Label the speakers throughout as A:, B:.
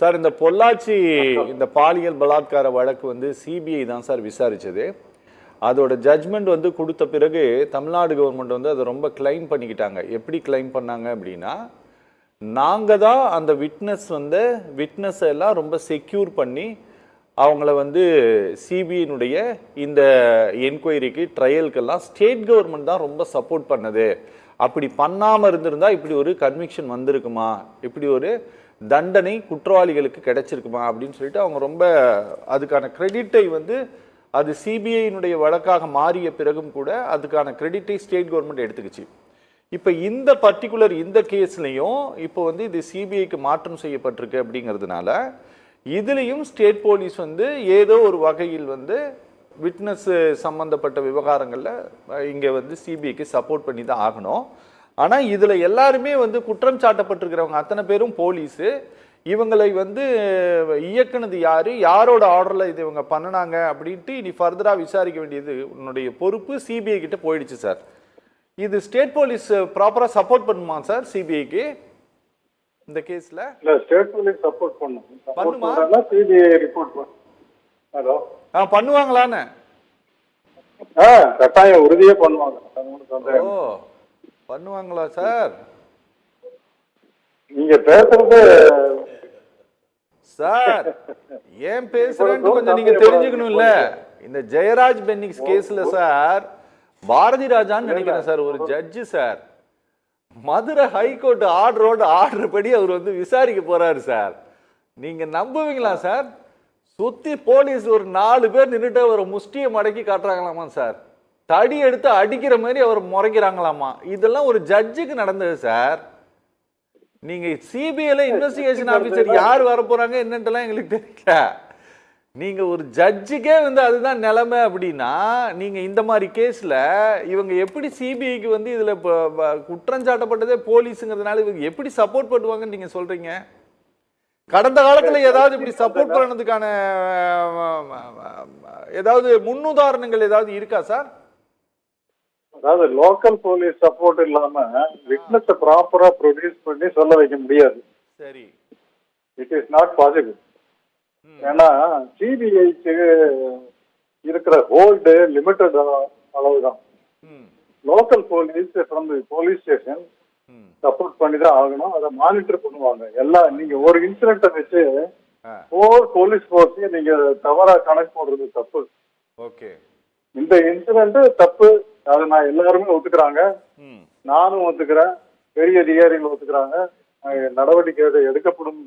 A: Sir இந்த பொள்ளாச்சி இந்த பாலியல் பலாத்கார வழக்கு வந்து சிபிஐ தான் சார் விசாரிச்சது. அதோட ஜட்ஜ்மெண்ட் வந்து கொடுத்த பிறகு தமிழ்நாடு கவர்மெண்ட் வந்து அதை ரொம்ப கிளைம் பண்ணிக்கிட்டாங்க. எப்படி கிளைம் பண்ணாங்க அப்படின்னா, நாங்கள் தான் அந்த விட்னஸ் எல்லாம் ரொம்ப செக்யூர் பண்ணி அவங்கள வந்து சிபிஐனுடைய இந்த என்கொயரிக்கு ட்ரையலுக்கெல்லாம் ஸ்டேட் கவர்மெண்ட் தான் ரொம்ப சப்போர்ட் பண்ணது. அப்படி பண்ணாமல் இருந்திருந்தா இப்படி ஒரு கன்விக்ஷன் வந்திருக்குமா, இப்படி ஒரு தண்டனை குற்றவாளிகளுக்கு கிடைச்சிருக்குமா அப்படின்னு சொல்லிட்டு அவங்க ரொம்ப அதுக்கான கிரெடிட்டை வந்து அது சிபிஐனுடைய வழக்காக மாறிய பிறகும் கூட அதுக்கான கிரெடிட்டை ஸ்டேட் கவர்மெண்ட் எடுத்துக்கிச்சு. இப்போ இந்த பர்டிகுலர் இந்த கேஸ்லையும் இப்போ வந்து இது சிபிஐக்கு மாற்றம் செய்யப்பட்டிருக்கு அப்படிங்கிறதுனால இதுலேயும் ஸ்டேட் போலீஸ் வந்து ஏதோ ஒரு வகையில் வந்து விட்னஸ் சம்பந்தப்பட்ட விவகாரங்களில் இங்கே வந்து சிபிஐக்கு சப்போர்ட் பண்ணி தான் ஆகணும். ஆனால் இதில் எல்லாருமே வந்து குற்றம் சாட்டப்பட்டிருக்கிறவங்க அத்தனை பேரும் போலீஸு. இவங்களை வந்து இயக்குனது யார், யாரோட ஆர்டரில் இது இவங்க பண்ணினாங்க அப்படின்ட்டு இனி ஃபர்தராக விசாரிக்க வேண்டியது உன்னுடைய பொறுப்பு சிபிஐ கிட்ட போயிடுச்சு சார். இது ஸ்டேட் போலீஸ் ப்ராப்பராக சப்போர்ட் பண்ணுமா சார் சிபிஐக்கு இந்த கேஸ்ல?
B: இல்ல, ஸ்டேட் போலீஸ் சப்போர்ட் பண்ணுமா? சிபிஐ ரிப்போர்ட் பண்ணும். ஹலோ,
A: பண்ணுவாங்களான்னு?
B: கட்டாயம் உறுதியே பண்ணுவாங்க.
A: ஓ, பண்ணுவாங்களா சார்?
B: நீங்க பேசுறது
A: சார் ஏன் பேசுறேன்னு கொஞ்சம் நீங்க தெரிஞ்சுக்கணும்ல. இந்த ஜெயராஜ் பென்னிக்ஸ் கேஸ்ல சார் பாரதி ராஜான்னு நினைக்கிறேன் சார் ஒரு judge sir, Madurai high court order படி அவர் வந்து விசாரிக்க போறாரு சார். நீங்க நம்புவீங்களா சார்? சுத்தி போலீஸ் ஒரு 4 பேர் நின்றுட்டு அவரை முஷ்டியை மடக்கி காட்டுறாங்களாமா சார், தடி எடுத்து அடிக்கிற மாதிரி அவர் முறைக்கிறாங்களாமா. இதெல்லாம் ஒரு ஜட்ஜுக்கு நடந்தது சார். நீங்க சிபிஐல இன்வெஸ்டிகேஷன் ஆபீசர் யார் வர போறாங்க என்னன்ட்டுலாம் எங்களுக்கு தெரியல. நீங்க ஒரு ஜட்ஜுக்கே வந்து அதுதான் நிலைமை அப்படின்னா நீங்க இந்த மாதிரி கேஸ்ல இவங்க எப்படி சிபிஐக்கு வந்து இதுல குற்றம் சாட்டப்பட்டதே போலீஸுங்கிறதுனால இவங்க எப்படி சப்போர்ட் பண்ணுவாங்கன்னு நீங்க சொல்றீங்க? கடந்த காலத்துல ஏதாவது இப்படி சப்போர்ட் பண்ணதுக்கான ஏதாவது முன்னுதாரணங்கள் ஏதாவது இருக்கா சார்?
B: அதாவது லோக்கல் போலீஸ் சப்போர்ட் இல்லாம விட்னஸ் ப்ராப்பரா ப்ரொடியூஸ் பண்ணி சொல்ல வைக்க முடியாது.
A: சரி,
B: இட் இஸ் நாட் பாசிபிள். ஏன்னா சிபிஐக்கு இருக்கிற ஹோல்டு லிமிட்டட் அளவுதான். Local police from police station support பண்ணி தான் ஆகணும். அதை மானிட்டர் பண்ணுவாங்க. எல்லாம் நீங்க ஒரு இன்சிடென்ட்டை வச்சு போலீஸ் ஃபோர்ஸையும் நீங்க தவறா கணக்கு போடுறது தப்பு.
A: ஓகே,
B: இந்த இன்சிடென்ட் தப்பு, அதை நான் எல்லாருமே ஒத்துக்கிறாங்க, நானும் ஒத்துக்கிறேன், பெரிய அதிகாரிகள் ஒத்துக்கிறாங்க, நடவடிக்கை எடுக்கப்படும்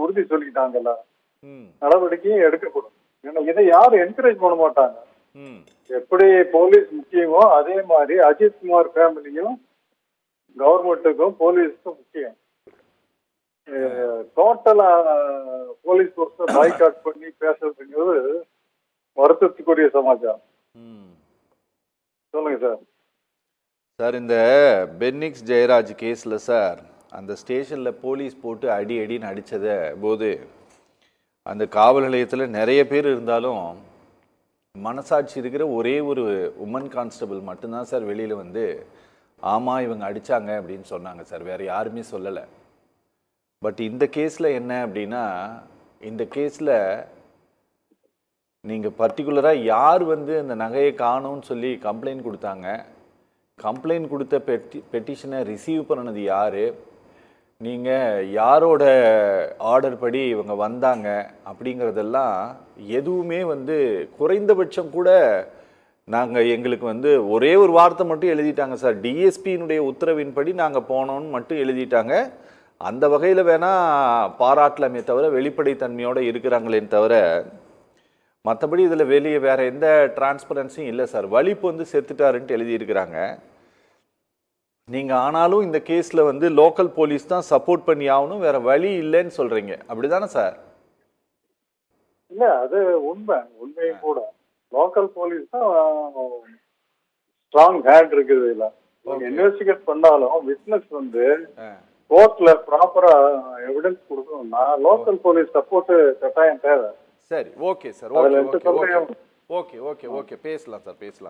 B: உறுதி சொல்லிட்டாங்கல்ல, நடவடிக்கையும் எடுக்கப்படும். ஏன்னா இதை யாரும் என்கரேஜ் பண்ண மாட்டாங்க. எப்படி போலீஸ் முக்கியமோ அதே மாதிரி அஜித் குமார் ஃபேமிலியும் கவர்மெண்ட்டுக்கும் போலீஸுக்கும் முக்கியம். டோட்டலா போலீஸ் ஃபோர்ஸை பாய்காட் பண்ணி பேசுறதுங்கிறது வருத்தத்துக்குரிய சமாச்சாரம். சொல்லுங்க சார்.
A: சார் இந்த பென்னிக்ஸ் ஜெயராஜ் கேஸ்ல சார் அந்த ஸ்டேஷன்ல போலீஸ் போட்டு அடின்னு அடிச்சத போது அந்த காவல் நிலையத்தில் நிறைய பேர் இருந்தாலும் மனசாட்சி இருக்கிற ஒரே ஒரு உமன் கான்ஸ்டபிள் மட்டும்தான் சார் வெளியில் வந்து ஆமாம் இவங்க அடித்தாங்க அப்படின்னு சொன்னாங்க சார். வேறு யாருமே சொல்லலை. பட் இந்த கேஸில் என்ன அப்படின்னா, இந்த கேஸில் நீங்கள் பர்டிகுலராக யார் வந்து அந்த நகையை காணும்னு சொல்லி கம்ப்ளைண்ட் கொடுத்தாங்க, கம்ப்ளைண்ட் கொடுத்த பெட்டிஷனை ரிசீவ் பண்ணினது யார், நீங்கள் யாரோட ஆர்டர் படி இவங்க வந்தாங்க அப்படிங்கிறதெல்லாம் எதுவுமே வந்து குறைந்தபட்சம் கூட எங்களுக்கு வந்து ஒரே ஒரு வார்த்தை மட்டும் எழுதிட்டாங்க சார், டிஎஸ்பியினுடைய உத்தரவின்படி நாங்கள் போனோன்னு மட்டும் எழுதிட்டாங்க. அந்த வகையில் வேணால் பாராட்டலாமே தவிர வெளிப்படைத்தன்மையோடு இருக்கிறாங்களேன்னு தவிர மற்றபடி இதில் வெளியே வேறு எந்த டிரான்ஸ்பரன்சியும் இல்லை சார். வலிப்பு வந்து செத்துட்டாருன்ட்டு எழுதியிருக்கிறாங்க. நீங்கள் ஆனாலும் இந்த கேஸில் வந்து லோக்கல் போலீஸ் தான் சப்போர்ட் பண்ணி ஆகணும், வேறு வழி இல்லைன்னு சொல்கிறீங்க, அப்படி தானே சார்?
B: இல்லை, அது உண்மையும் கூட. லோக்கல் போலீஸ் தான் ஸ்ட்ராங் ஹேண்ட் இருக்குது. இல்லை இன்வெஸ்டிகேட் பண்ணாலும் விட்னஸ் வந்து கோர்ட்ல ப்ராப்பரா எவிடன்ஸ் கொடுக்கணும்னா லோக்கல் போலீஸ் சப்போர்ட் கட்டாயம் தேவை.
A: சரி, okay sir, okay okay okay okay okay பேசலாம் சார், பேசலாம்.